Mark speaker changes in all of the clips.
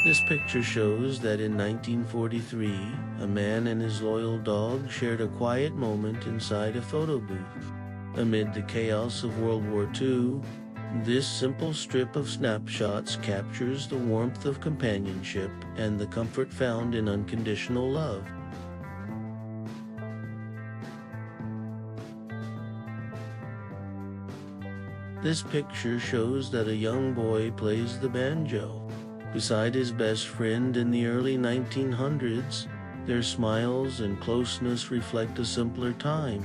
Speaker 1: This picture shows that in 1943, a man and his loyal dog shared a quiet moment inside a photo booth. Amid the chaos of World War II, this simple strip of snapshots captures the warmth of companionship and the comfort found in unconditional love. This picture shows that a young boy plays the banjo beside his best friend in the early 1900s. Their smiles and closeness reflect a simpler time,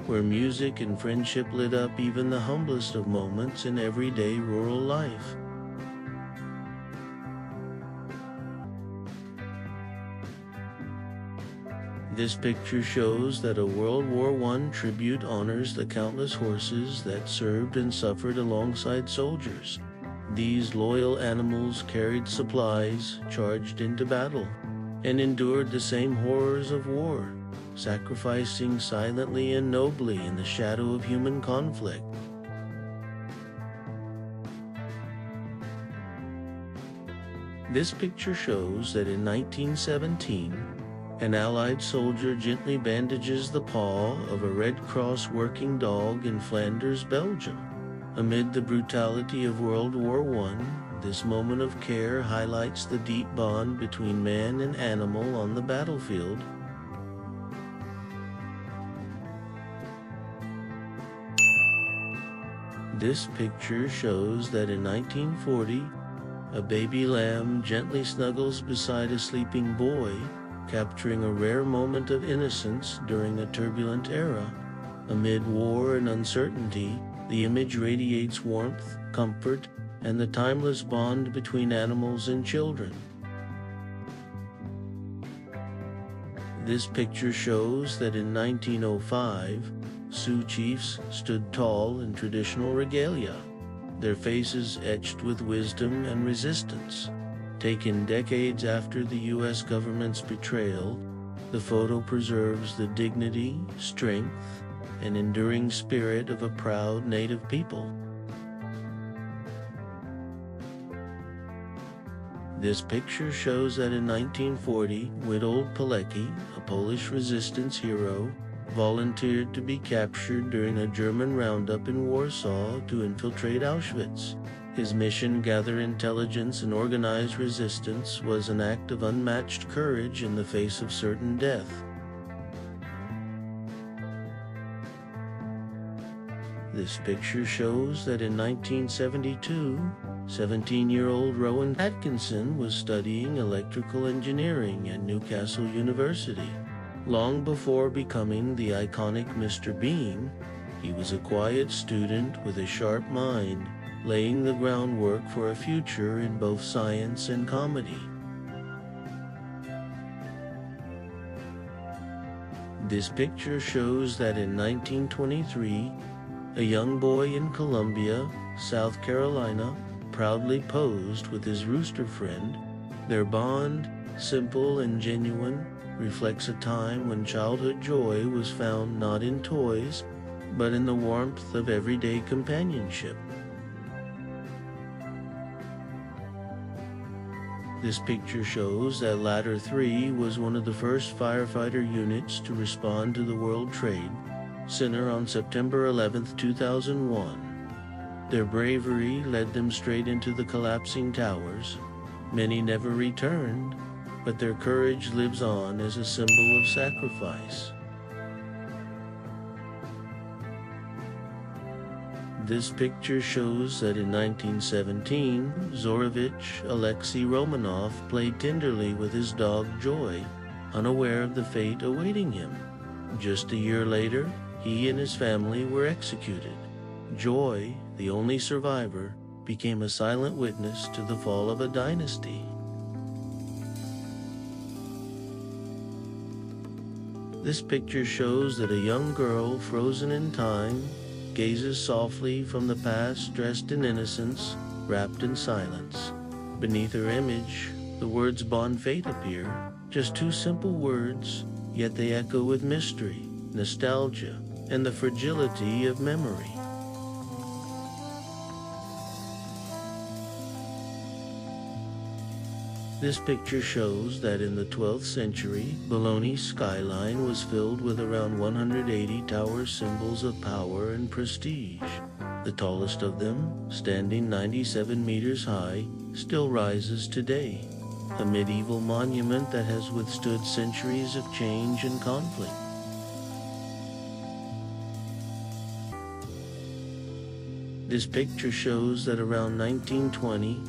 Speaker 1: where music and friendship lit up even the humblest of moments in everyday rural life. This picture shows that a World War I tribute honors the countless horses that served and suffered alongside soldiers. These loyal animals carried supplies, charged into battle, and endured the same horrors of war, sacrificing silently and nobly in the shadow of human conflict. This picture shows that in 1917, an Allied soldier gently bandages the paw of a Red Cross working dog in Flanders, Belgium. Amid the brutality of World War I, this moment of care highlights the deep bond between man and animal on the battlefield. This picture shows that in 1940, a baby lamb gently snuggles beside a sleeping boy, capturing a rare moment of innocence during a turbulent era. Amid war and uncertainty, the image radiates warmth, comfort, and the timeless bond between animals and children. This picture shows that in 1905, Sioux chiefs stood tall in traditional regalia, their faces etched with wisdom and resistance. Taken decades after the U.S. government's betrayal, the photo preserves the dignity, strength, and enduring spirit of a proud Native people. This picture shows that in 1940, Witold Pilecki, a Polish resistance hero, volunteered to be captured during a German roundup in Warsaw to infiltrate Auschwitz. His mission, gather intelligence and organize resistance, was an act of unmatched courage in the face of certain death. This picture shows that in 1972, 17-year-old Rowan Atkinson was studying electrical engineering at Newcastle University. Long before becoming the iconic Mr. Bean, he was a quiet student with a sharp mind, laying the groundwork for a future in both science and comedy. This picture shows that in 1923, a young boy in Columbia, South Carolina, proudly posed with his rooster friend. Their bond, simple and genuine, reflects a time when childhood joy was found not in toys, but in the warmth of everyday companionship. This picture shows that Ladder 3 was one of the first firefighter units to respond to the World Trade Center on September 11, 2001. Their bravery led them straight into the collapsing towers. Many never returned, but their courage lives on as a symbol of sacrifice. This picture shows that in 1917, Tsarevich Alexei Romanov played tenderly with his dog Joy, unaware of the fate awaiting him. Just a year later, he and his family were executed. Joy, the only survivor, became a silent witness to the fall of a dynasty. This picture shows that a young girl frozen in time gazes softly from the past, dressed in innocence, wrapped in silence. Beneath her image, the words "Bon Fate" appear, just two simple words, yet they echo with mystery, nostalgia, and the fragility of memory. This picture shows that in the 12th century, Bologna's skyline was filled with around 180 tower symbols of power and prestige. The tallest of them, standing 97 meters high, still rises today, a medieval monument that has withstood centuries of change and conflict. This picture shows that around 1920,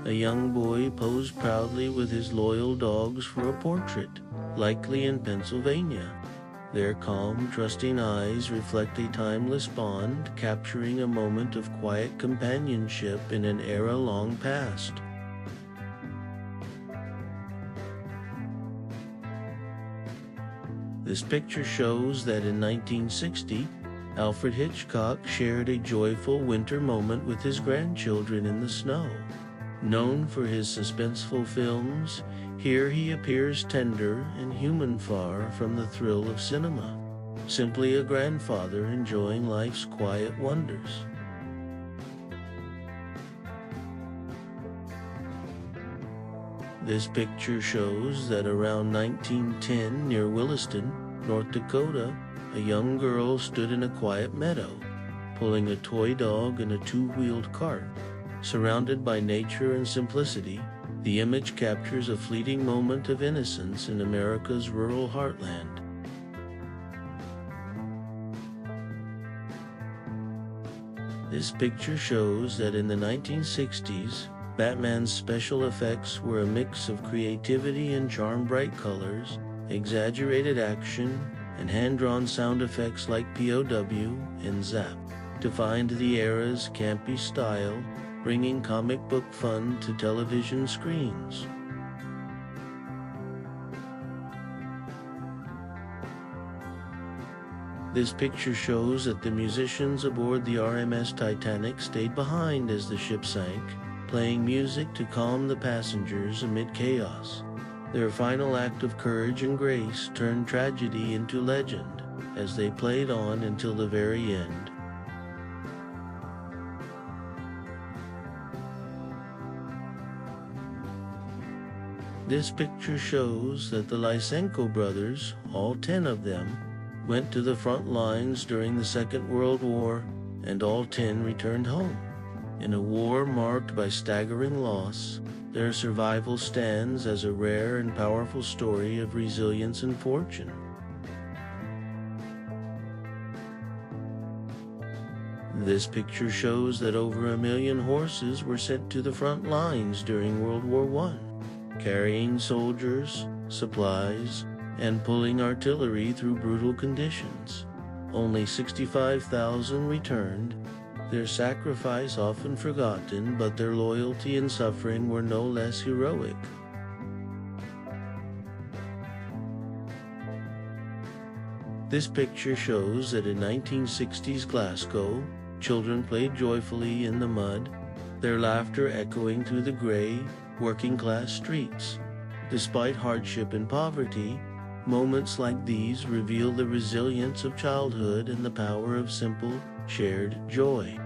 Speaker 1: a young boy posed proudly with his loyal dogs for a portrait, likely in Pennsylvania. Their calm, trusting eyes reflect a timeless bond, capturing a moment of quiet companionship in an era long past. This picture shows that in 1960, Alfred Hitchcock shared a joyful winter moment with his grandchildren in the snow. Known for his suspenseful films, here he appears tender and human, far from the thrill of cinema, simply a grandfather enjoying life's quiet wonders. This picture shows that around 1910, near Williston, North Dakota, a young girl stood in a quiet meadow, pulling a toy dog in a two-wheeled cart. Surrounded by nature and simplicity, the image captures a fleeting moment of innocence in America's rural heartland. This picture shows that in the 1960s, Batman's special effects were a mix of creativity and charm, bright colors, exaggerated action, and hand-drawn sound effects like POW and Zap, defined the era's campy style, bringing comic book fun to television screens. This picture shows that the musicians aboard the RMS Titanic stayed behind as the ship sank, playing music to calm the passengers amid chaos. Their final act of courage and grace turned tragedy into legend as they played on until the very end. This picture shows that the Lysenko brothers, all 10 of them, went to the front lines during the Second World War, and all 10 returned home. In a war marked by staggering loss, their survival stands as a rare and powerful story of resilience and fortune. This picture shows that over 1 million horses were sent to the front lines during World War I, carrying soldiers, supplies, and pulling artillery through brutal conditions. Only 65,000 returned, their sacrifice often forgotten, but their loyalty and suffering were no less heroic. This picture shows that in 1960s Glasgow, children played joyfully in the mud, their laughter echoing through the gray, working-class streets. Despite hardship and poverty, moments like these reveal the resilience of childhood and the power of simple, shared joy.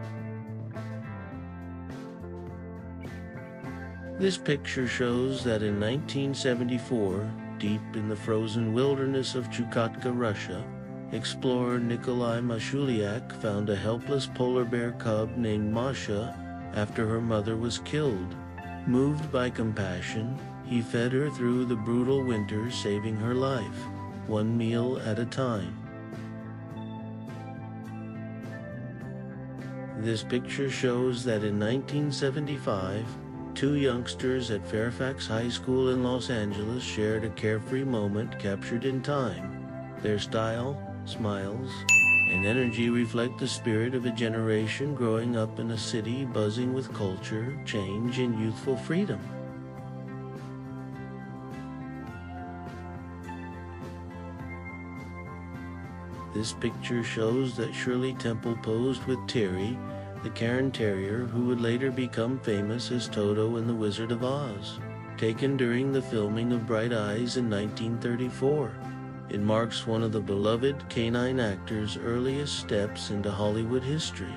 Speaker 1: This picture shows that in 1974, deep in the frozen wilderness of Chukotka, Russia, explorer Nikolai Mashuliak found a helpless polar bear cub named Masha after her mother was killed. Moved by compassion, he fed her through the brutal winter, saving her life, one meal at a time. This picture shows that in 1975, 2 youngsters at Fairfax High School in Los Angeles shared a carefree moment captured in time. Their style, smiles, and energy reflect the spirit of a generation growing up in a city buzzing with culture, change, and youthful freedom. This picture shows that Shirley Temple posed with Terry, the Cairn Terrier who would later become famous as Toto in The Wizard of Oz, taken during the filming of Bright Eyes in 1934. It marks one of the beloved canine actor's earliest steps into Hollywood history.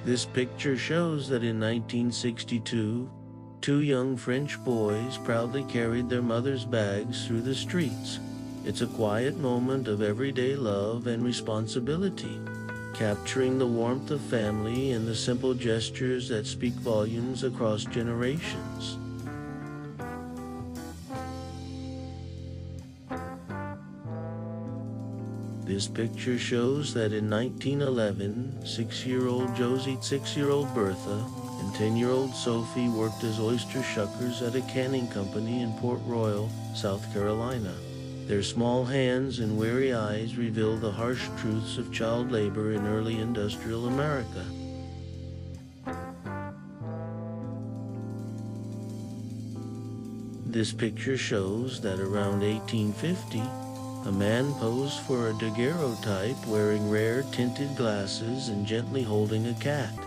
Speaker 1: This picture shows that in 1962, two young French boys proudly carried their mother's bags through the streets. It's a quiet moment of everyday love and responsibility, capturing the warmth of family and the simple gestures that speak volumes across generations. This picture shows that in 1911, 6-year-old Josie, 6-year-old Bertha, and 10-year-old Sophie worked as oyster shuckers at a canning company in Port Royal, South Carolina. Their small hands and weary eyes reveal the harsh truths of child labor in early industrial America. This picture shows that around 1850, a man posed for a daguerreotype wearing rare tinted glasses and gently holding a cat.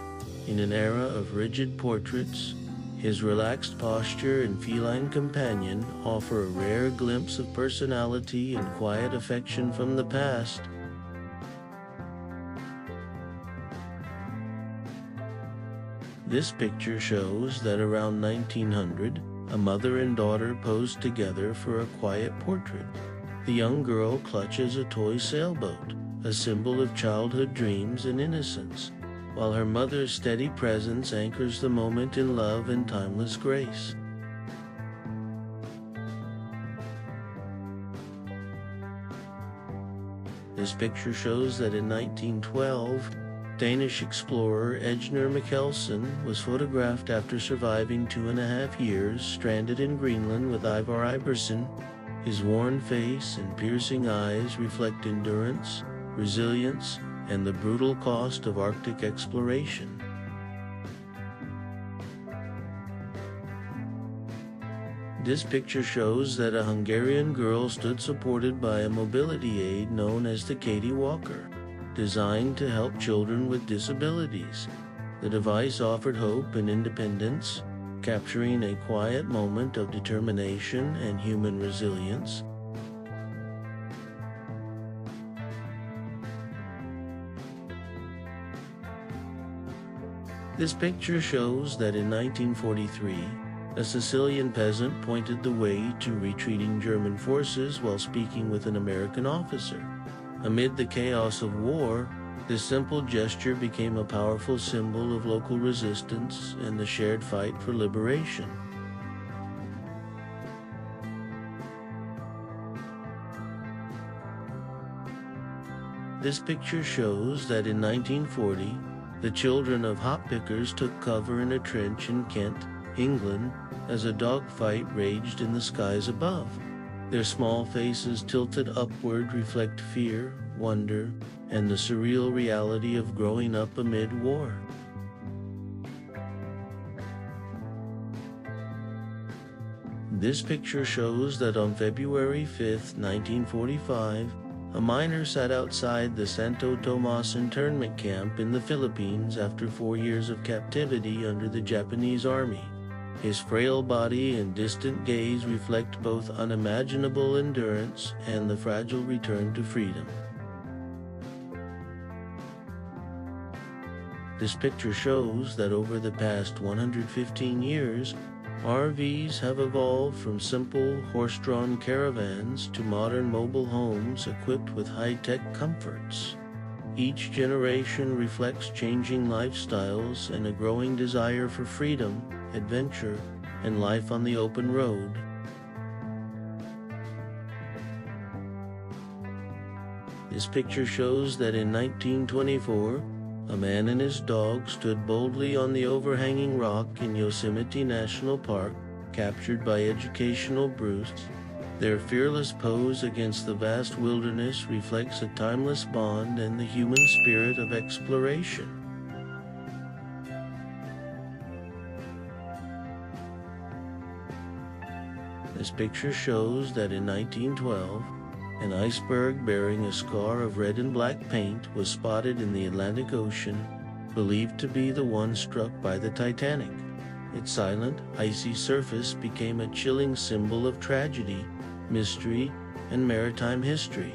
Speaker 1: In an era of rigid portraits, his relaxed posture and feline companion offer a rare glimpse of personality and quiet affection from the past. This picture shows that around 1900, a mother and daughter posed together for a quiet portrait. The young girl clutches a toy sailboat, a symbol of childhood dreams and innocence, while her mother's steady presence anchors the moment in love and timeless grace. This picture shows that in 1912, Danish explorer Ejner Mikkelsen was photographed after surviving 2.5 years stranded in Greenland with Ivar Iverson. His worn face and piercing eyes reflect endurance, resilience, and the brutal cost of Arctic exploration. This picture shows that a Hungarian girl stood supported by a mobility aid known as the Katie Walker, designed to help children with disabilities. The device offered hope and independence, capturing a quiet moment of determination and human resilience. This picture shows that in 1943, a Sicilian peasant pointed the way to retreating German forces while speaking with an American officer. Amid the chaos of war, this simple gesture became a powerful symbol of local resistance and the shared fight for liberation. This picture shows that in 1940, the children of hop pickers took cover in a trench in Kent, England, as a dogfight raged in the skies above. Their small faces tilted upward reflect fear, wonder, and the surreal reality of growing up amid war. This picture shows that on February 5, 1945, a miner sat outside the Santo Tomas internment camp in the Philippines after 4 years of captivity under the Japanese army. His frail body and distant gaze reflect both unimaginable endurance and the fragile return to freedom. This picture shows that over the past 115 years, RVs have evolved from simple horse-drawn caravans to modern mobile homes equipped with high-tech comforts. Each generation reflects changing lifestyles and a growing desire for freedom, adventure, and life on the open road. This picture shows that in 1924, a man and his dog stood boldly on the overhanging rock in Yosemite National Park, captured by educational Bruce. Their fearless pose against the vast wilderness reflects a timeless bond and the human spirit of exploration. This picture shows that in 1912, an iceberg bearing a scar of red and black paint was spotted in the Atlantic Ocean, believed to be the one struck by the Titanic. Its silent, icy surface became a chilling symbol of tragedy, mystery, and maritime history.